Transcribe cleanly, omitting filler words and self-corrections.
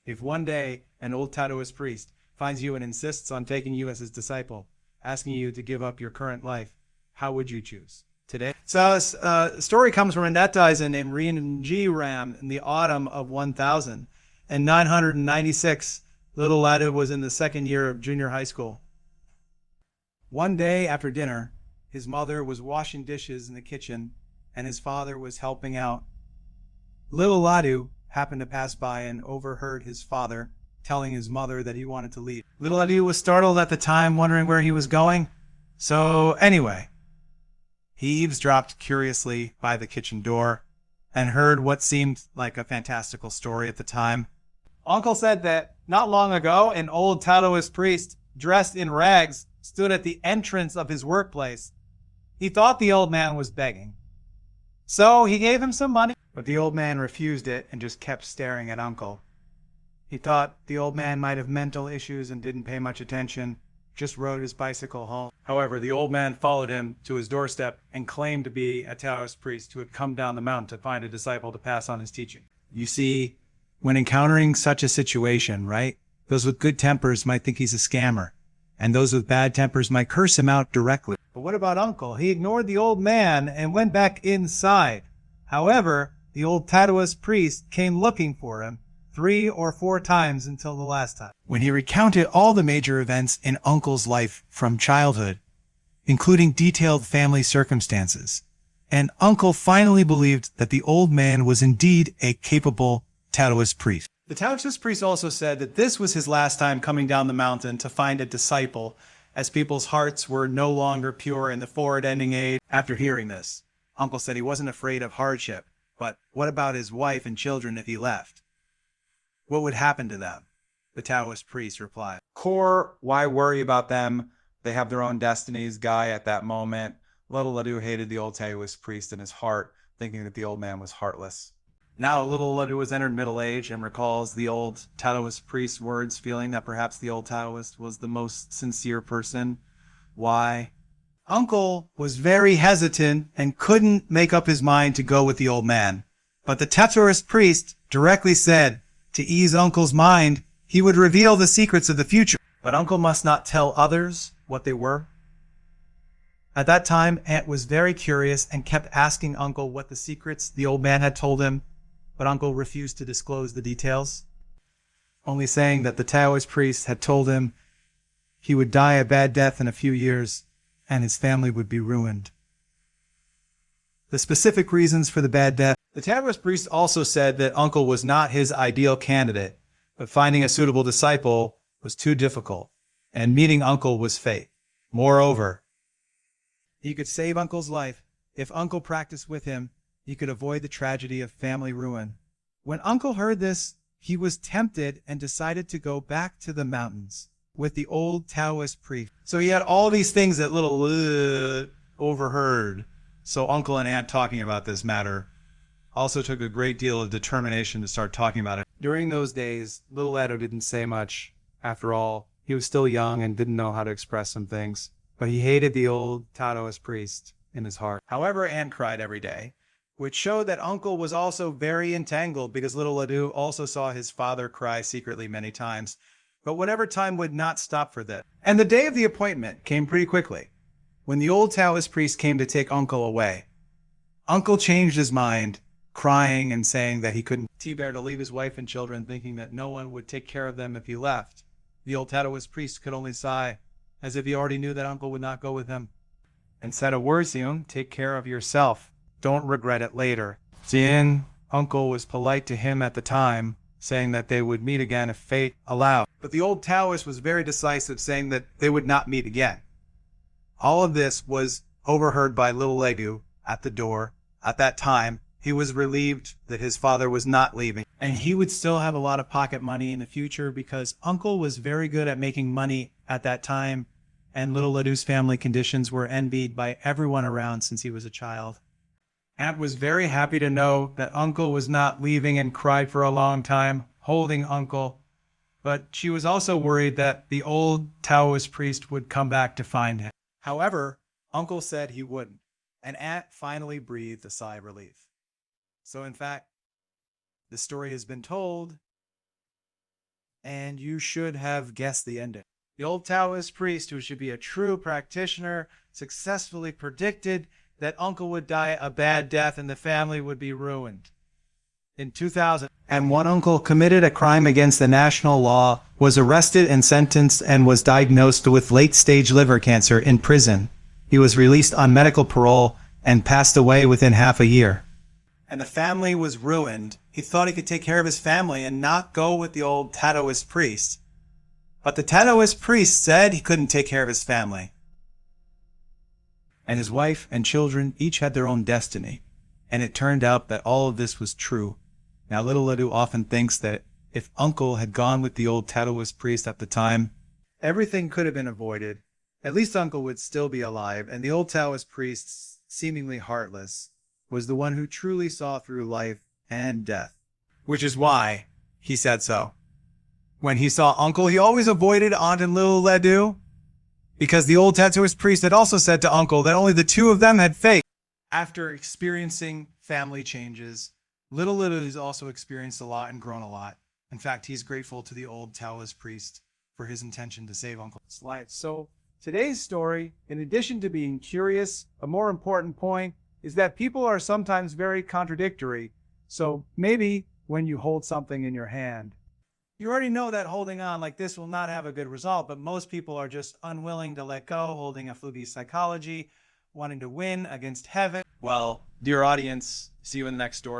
If one day an old Taoist priest finds you and insists on taking you as his disciple, asking you to give up your current life, how would you choose? Today. So this story comes from a netizen named Rinji Ram in the autumn of 1996. Little Ladu was in the second year of junior high school. One day after dinner, his mother was washing dishes in the kitchen and his father was helping out. Little Ladu happened to pass by and overheard his father telling his mother that he wanted to leave. Little Ladu was startled at the time, wondering where he was going. So anyway, he eavesdropped curiously by the kitchen door and heard what seemed like a fantastical story at the time. Uncle said that not long ago, an old Taoist priest dressed in rags stood at the entrance of his workplace. He thought the old man was begging, so he gave him some money. But the old man refused it and just kept staring at Uncle. He thought the old man might have mental issues and didn't pay much attention, just rode his bicycle home. However, the old man followed him to his doorstep and claimed to be a Taoist priest who had come down the mountain to find a disciple to pass on his teaching. You see, when encountering such a situation, right, those with good tempers might think he's a scammer, and those with bad tempers might curse him out directly. But what about Uncle? He ignored the old man and went back inside. However, the old Taoist priest came looking for him 3 or 4 times until the last time, when he recounted all the major events in Uncle's life from childhood, including detailed family circumstances. And Uncle finally believed that the old man was indeed a capable Taoist priest. The Taoist priest also said that this was his last time coming down the mountain to find a disciple, as people's hearts were no longer pure in the forward-ending age. After hearing this, Uncle said he wasn't afraid of hardship, but what about his wife and children if he left? What would happen to them? The Taoist priest replied, "Core, why worry about them? They have their own destinies." Guy at that moment, little Ladu hated the old Taoist priest in his heart, thinking that the old man was heartless. Now little Ladu has entered middle age and recalls the old Taoist priest's words, feeling that perhaps the old Taoist was the most sincere person. Why? Uncle was very hesitant and couldn't make up his mind to go with the old man. But the Taoist priest directly said, to ease Uncle's mind, he would reveal the secrets of the future. But Uncle must not tell others what they were. At that time, Aunt was very curious and kept asking Uncle what the secrets the old man had told him, but Uncle refused to disclose the details, only saying that the Taoist priest had told him he would die a bad death in a few years and his family would be ruined. The specific reasons for the bad death. The Taoist priest also said that Uncle was not his ideal candidate, but finding a suitable disciple was too difficult, and meeting Uncle was fate. Moreover, he could save Uncle's life. If Uncle practiced with him, he could avoid the tragedy of family ruin. When Uncle heard this, he was tempted and decided to go back to the mountains with the old Taoist priest. So he had all these things that little overheard. So Uncle and Aunt talking about this matter also took a great deal of determination to start talking about it. During those days, little Ladu didn't say much. After all, he was still young and didn't know how to express some things. But he hated the old Taoist priest in his heart. However, Aunt cried every day, which showed that Uncle was also very entangled, because little Ladu also saw his father cry secretly many times. But whatever time would not stop for this. And the day of the appointment came pretty quickly. When the old Taoist priest came to take Uncle away, Uncle changed his mind, crying and saying that he couldn't bear to leave his wife and children, thinking that no one would take care of them if he left. The old Taoist priest could only sigh, as if he already knew that Uncle would not go with him, and said a word to him, "Take care of yourself. Don't regret it later." Jin, Uncle was polite to him at the time, saying that they would meet again if fate allowed. But the old Taoist was very decisive, saying that they would not meet again. All of this was overheard by little Ladu at the door. At that time, he was relieved that his father was not leaving, and he would still have a lot of pocket money in the future, because Uncle was very good at making money at that time, and little Ladu's family conditions were envied by everyone around since he was a child. Aunt was very happy to know that Uncle was not leaving and cried for a long time, holding Uncle. But she was also worried that the old Taoist priest would come back to find him. However, Uncle said he wouldn't, and Aunt finally breathed a sigh of relief. So in fact, the story has been told, And you should have guessed the ending. The old Taoist priest, who should be a true practitioner, successfully predicted that Uncle would die a bad death and the family would be ruined. In 2000, and one uncle committed a crime against the national law, was arrested and sentenced, and was diagnosed with late-stage liver cancer in prison. He was released on medical parole and passed away within half a year. And the family was ruined. He thought he could take care of his family and not go with the old Taoist priest. But the Taoist priest said he couldn't take care of his family. And his wife and children each had their own destiny. And it turned out that all of this was true. Now, little Ledoux often thinks that if Uncle had gone with the old Taoist priest at the time, everything could have been avoided. At least Uncle would still be alive, and the old Taoist priest, seemingly heartless, was the one who truly saw through life and death. Which is why he said so. When he saw Uncle, he always avoided Aunt and little Ledoux, because the old Taoist priest had also said to Uncle that only the two of them had faith. After experiencing family changes, little Ledoux has also experienced a lot and grown a lot. In fact, he's grateful to the old Taoist priest for his intention to save Uncle's life. So today's story, in addition to being curious, a more important point is that people are sometimes very contradictory. So maybe when you hold something in your hand, you already know that holding on like this will not have a good result, but most people are just unwilling to let go, holding a fluky psychology, wanting to win against heaven. Well, dear audience, see you in the next story.